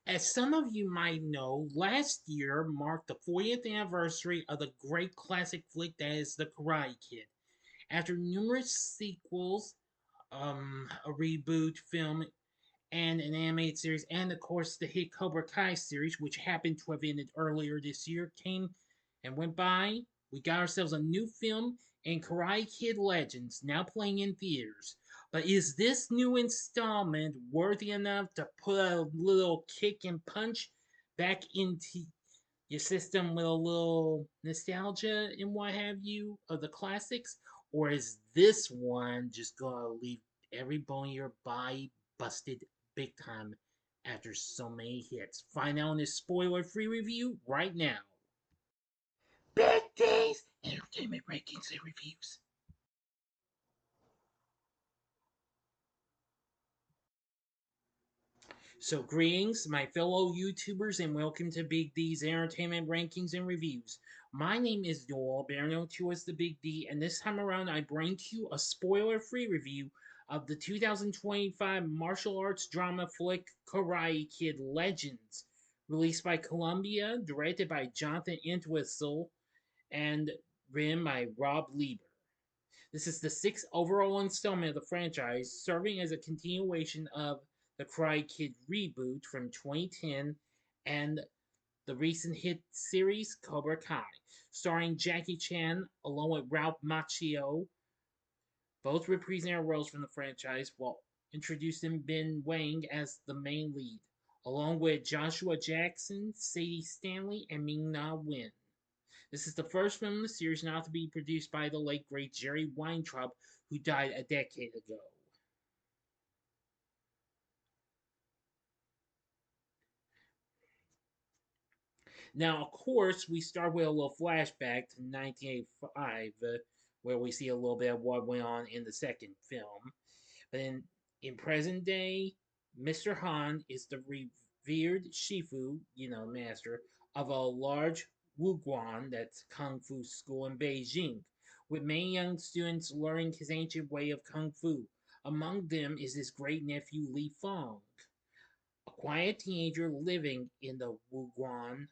As some of you might know, last year marked the 40th anniversary of the great classic flick that is The Karate Kid. After numerous sequels, a reboot film, and an animated series, and of course the hit Cobra Kai series, which happened to have ended earlier this year, came and went by. We got ourselves a new film in Karate Kid Legends, now playing in theaters. But is this new installment worthy enough to put a little kick and punch back into your system with a little nostalgia and what have you of the classics? Or is this one just gonna leave every bone in your body busted big time after so many hits? Find out in this spoiler free review right now. Big D's Entertainment Rankings and Reviews. So, greetings, my fellow YouTubers, and welcome to Big D's Entertainment Rankings and Reviews. My name is Noel, better known to as the Big D, and this time around I bring to you a spoiler free review of the 2025 martial arts drama flick Karate Kid Legends, released by Columbia, directed by Jonathan Entwistle, and written by Rob Lieber. This is the sixth overall installment of the franchise, serving as a continuation of the Karate Kid reboot from 2010 and the recent hit series Cobra Kai, starring Jackie Chan along with Ralph Macchio, both reprising roles from the franchise, while introducing Ben Wang as the main lead, along with Joshua Jackson, Sadie Stanley, and Ming-Na Wen. This is the first film in the series not to be produced by the late great Jerry Weintraub, who died a decade ago. Now, of course, we start with a little flashback to 1985, where we see a little bit of what went on in the second film. But in present day, Mr. Han is the revered Shifu, master, of a large Wuguan, that's Kung Fu school in Beijing, with many young students learning his ancient way of Kung Fu. Among them is his great nephew Li Fong, a quiet teenager living in the Wuguan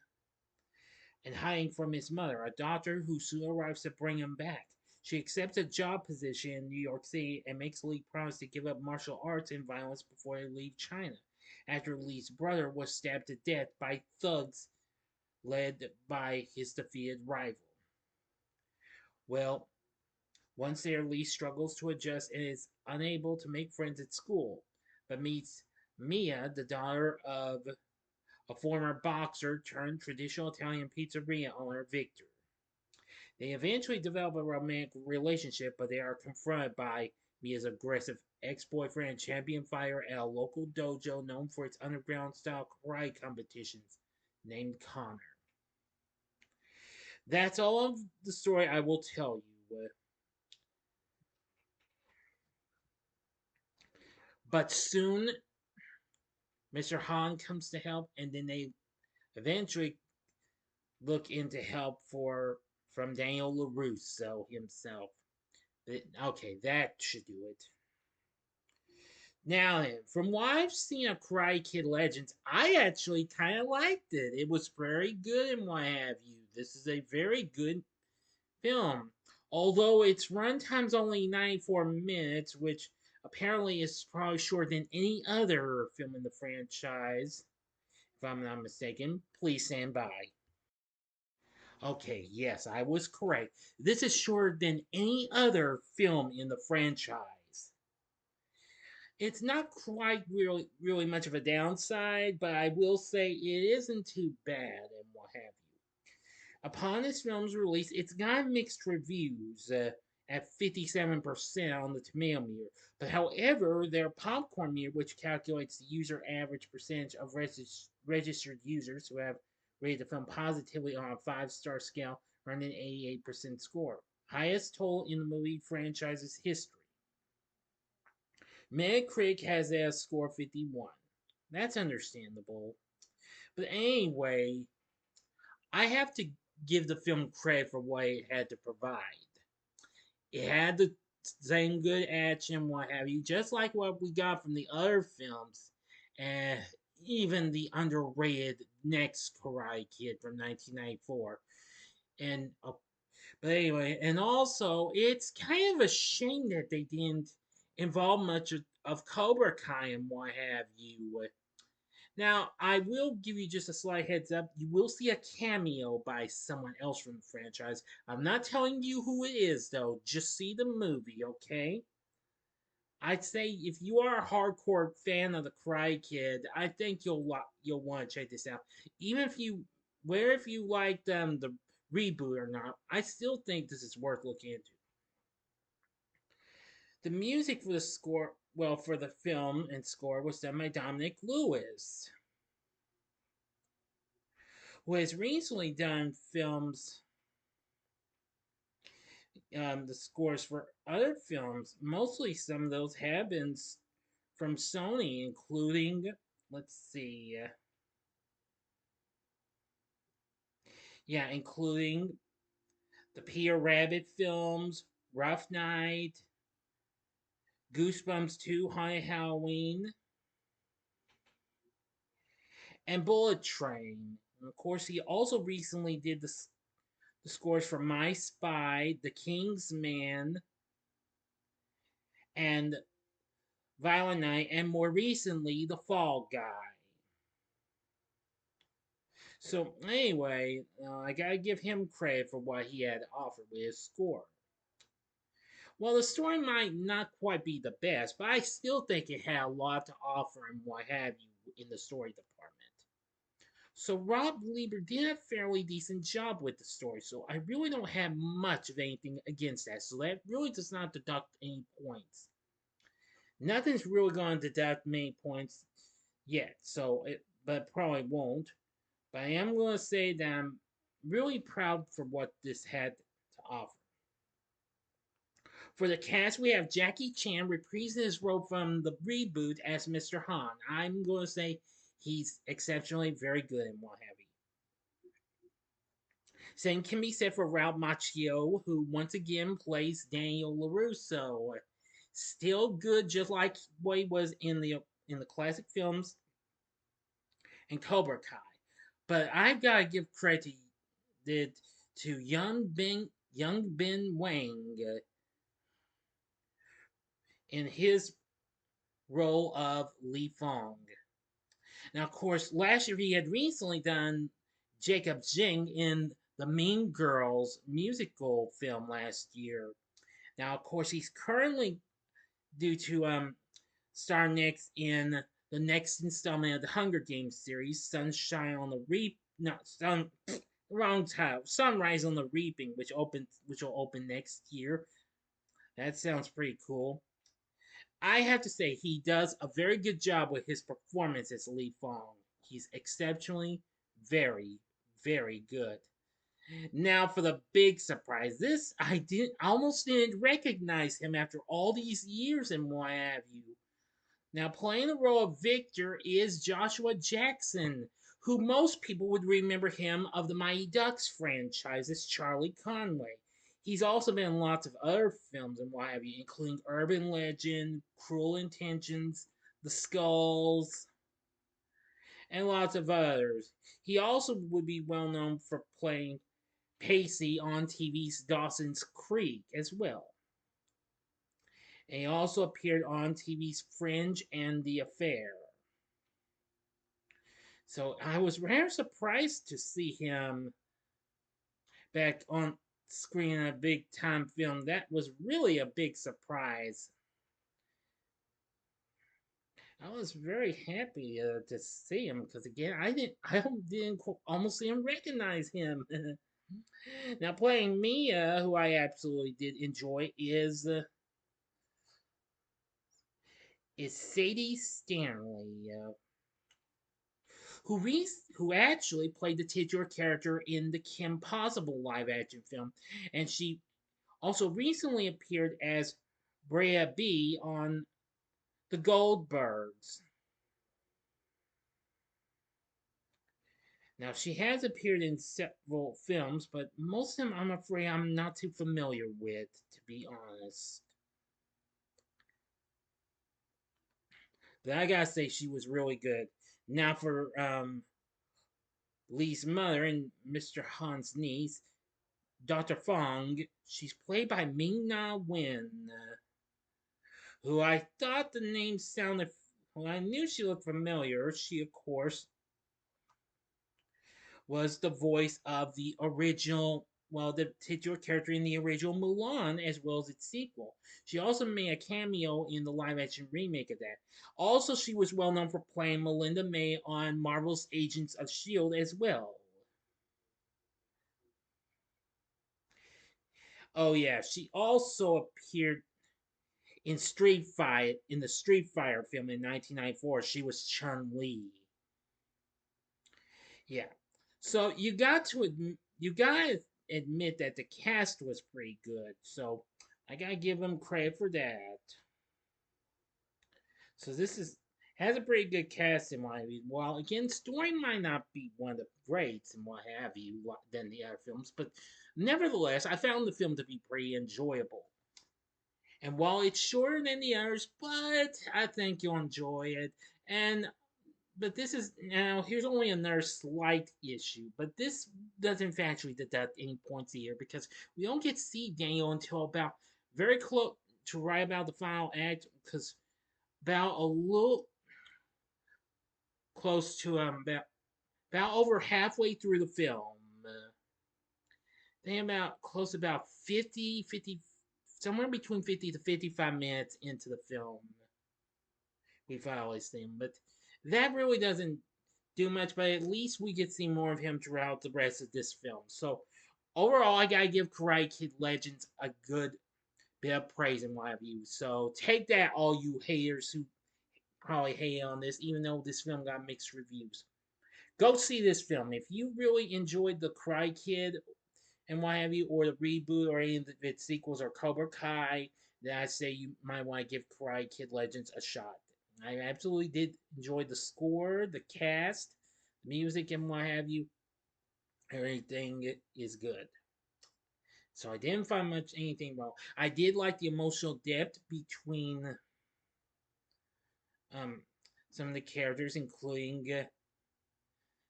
and hiding from his mother, a doctor who soon arrives to bring him back. She accepts a job position in New York City and makes Lee promise to give up martial arts and violence before they leave China, after Lee's brother was stabbed to death by thugs led by his defeated rival. Well, once there, Lee struggles to adjust and is unable to make friends at school, but meets Mia, the daughter of a former boxer turned traditional Italian pizzeria owner Victor. They eventually develop a romantic relationship, but they are confronted by Mia's aggressive ex-boyfriend and champion fighter at a local dojo known for its underground style karate competitions, named Connor. That's all of the story I will tell you. But soon, Mr. Han comes to help, and then they eventually look into help from Daniel LaRusso himself. Okay, that should do it. Now then, from what I've seen of Karate Kid Legends, I actually kind of liked it. It was very good and what have you. This is a very good film. Although its runtime's only 94 minutes, which apparently is probably shorter than any other film in the franchise, if I'm not mistaken. Please stand by. Okay, yes, I was correct. This is shorter than any other film in the franchise. It's not quite really much of a downside, but I will say it isn't too bad and what have you. Upon this film's release, it's got mixed reviews at 57% on the tomato meter. But however, their popcorn meter, which calculates the user average percentage of registered users who have rated the film positively on a 5-star scale, earned an 88% score, highest total in the movie franchise's history. Metacritic has a score of 51. That's understandable. But anyway, I have to give the film credit for what it had to provide. It had the same good action, what have you, just like what we got from the other films. And even the underrated Next Karate Kid from 1994. And but anyway, and also it's kind of a shame that they didn't involve much of Cobra Kai and what have you. Now, I will give you just a slight heads up. You will see a cameo by someone else from the franchise. I'm not telling you who it is, though. Just see the movie, okay? I'd say if you are a hardcore fan of the Karate Kid, I think you'll want to check this out. Even if you liked the reboot or not, I still think this is worth looking into. The music for the score, well, for the film and score was done by Dominic Lewis, who has recently done films, the scores for other films. Mostly some of those have been from Sony, including, let's see, yeah, including the Peter Rabbit films, Rough Night, Goosebumps 2, Haunted Halloween, and Bullet Train. And of course, he also recently did the scores for My Spy, The King's Man, and Violent Night, and more recently, The Fall Guy. So anyway, I gotta give him credit for what he had to offer with his score. Well, the story might not quite be the best, but I still think it had a lot to offer and what have you in the story department. So Rob Lieber did a fairly decent job with the story, so I really don't have much of anything against that. So that really does not deduct any points. Nothing's really going to deduct many points yet, but probably won't. But I am going to say that I'm really proud for what this had to offer. For the cast, we have Jackie Chan reprising his role from the reboot as Mr. Han. I'm going to say he's exceptionally very good in what have you. Same can be said for Ralph Macchio, who once again plays Daniel LaRusso. Still good, just like what he was in the classic films and Cobra Kai. But I've got to give credit to Young Ben Wang in his role of Li Fong. Now, of course, last year he had recently done Jacob Jing in the Mean Girls musical film last year. Now, of course, he's currently due to star next in the next installment of the Hunger Games series, Sunshine on the Reap, not Sun, wrong title, Sunrise on the Reaping, which will open next year. That sounds pretty cool. I have to say he does a very good job with his performance as Li Fong. He's exceptionally very, very good. Now for the big surprise. This I almost didn't recognize him after all these years and what have you. Now playing the role of Victor is Joshua Jackson, who most people would remember him of the Mighty Ducks franchise as Charlie Conway. He's also been in lots of other films and what have you, including Urban Legend, Cruel Intentions, The Skulls, and lots of others. He also would be well known for playing Pacey on TV's Dawson's Creek as well. And he also appeared on TV's Fringe and The Affair. So I was rather surprised to see him back on screen in a big time film. That was really a big surprise. I was very happy to see him because again, I didn't almost even recognize him. Now playing Mia, who I absolutely did enjoy, is Sadie Stanley, who actually played the titular character in the Kim Possible live action film, and she also recently appeared as Brea B on The Goldbergs. Now, she has appeared in several films, but most of them I'm afraid I'm not too familiar with, to be honest. But I gotta say, she was really good. Now for Lee's mother and Mr. Han's niece, Dr. Fong. She's played by Ming-Na Wen, who I thought the name sounded. Well, I knew she looked familiar. She, of course, was the voice of the original, well, the titular character in the original Mulan, as well as its sequel. She also made a cameo in the live action remake of that. Also, she was well known for playing Melinda May on Marvel's Agents of S.H.I.E.L.D. as well. Oh, yeah, she also appeared in the Street Fighter film in 1994. She was Chun Li. Yeah. So you gotta admit that the cast was pretty good. So I gotta give them credit for that. So this is has a pretty good cast in my view. While again, story might not be one of the greats and what have you than the other films, but nevertheless, I found the film to be pretty enjoyable. And while it's shorter than the others, but I think you'll enjoy it. And but this is now here's only another slight issue, but this doesn't factually deduct any points here because we don't get to see Daniel until about very close to right about the final act, because about a little close to about over halfway through the film. They about close about 50 somewhere between 50 to 55 minutes into the film we finally see him. But that really doesn't do much, but at least we get to see more of him throughout the rest of this film. So overall, I gotta give Karate Kid Legends a good bit of praise in my view. So take that, all you haters who probably hate on this, even though this film got mixed reviews. Go see this film. If you really enjoyed the Karate Kid and what have you, or the reboot, or any of its sequels, or Cobra Kai, then I say you might want to give Karate Kid Legends a shot. I absolutely did enjoy the score, the cast, the music, and what have you. Everything is good. So I didn't find much anything wrong. I did like the emotional depth between um some of the characters, including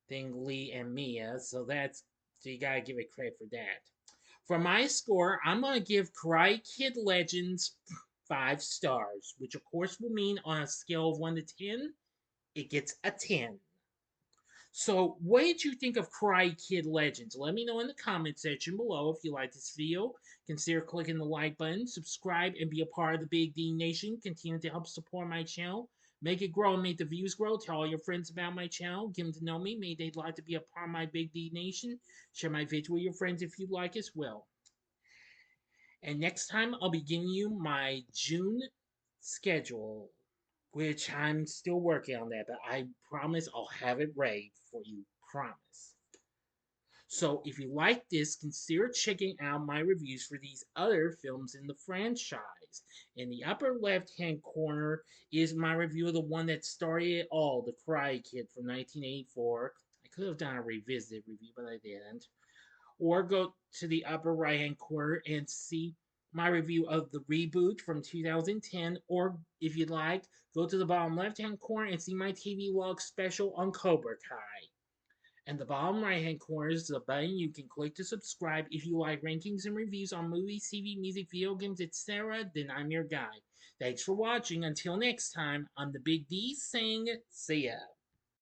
Thing Lee and Mia. So you gotta give it credit for that. For my score, I'm gonna give Karate Kid Legends 5 stars, which of course will mean on a scale of 1 to 10, it gets a 10. So, what did you think of Karate Kid Legends? Let me know in the comment section below. If you like this video, consider clicking the like button, subscribe, and be a part of the Big D Nation. Continue to help support my channel. Make it grow and make the views grow. Tell all your friends about my channel. Give them to know me. Maybe they'd like to be a part of my Big D Nation. Share my video with your friends if you'd like as well. And next time, I'll be giving you my June schedule, which I'm still working on that, but I promise I'll have it ready for you. Promise. So if you like this, consider checking out my reviews for these other films in the franchise. In the upper left-hand corner is my review of the one that started it all, The Karate Kid from 1984. I could have done a revisited review, but I didn't. Or go to the upper right-hand corner and see my review of the reboot from 2010. Or if you'd like, go to the bottom left-hand corner and see my TV log special on Cobra Kai. And the bottom right hand corner is the button you can click to subscribe. If you like rankings and reviews on movies, TV, music, video games, etc., then I'm your guy. Thanks for watching. Until next time, I'm the Big D saying, see ya.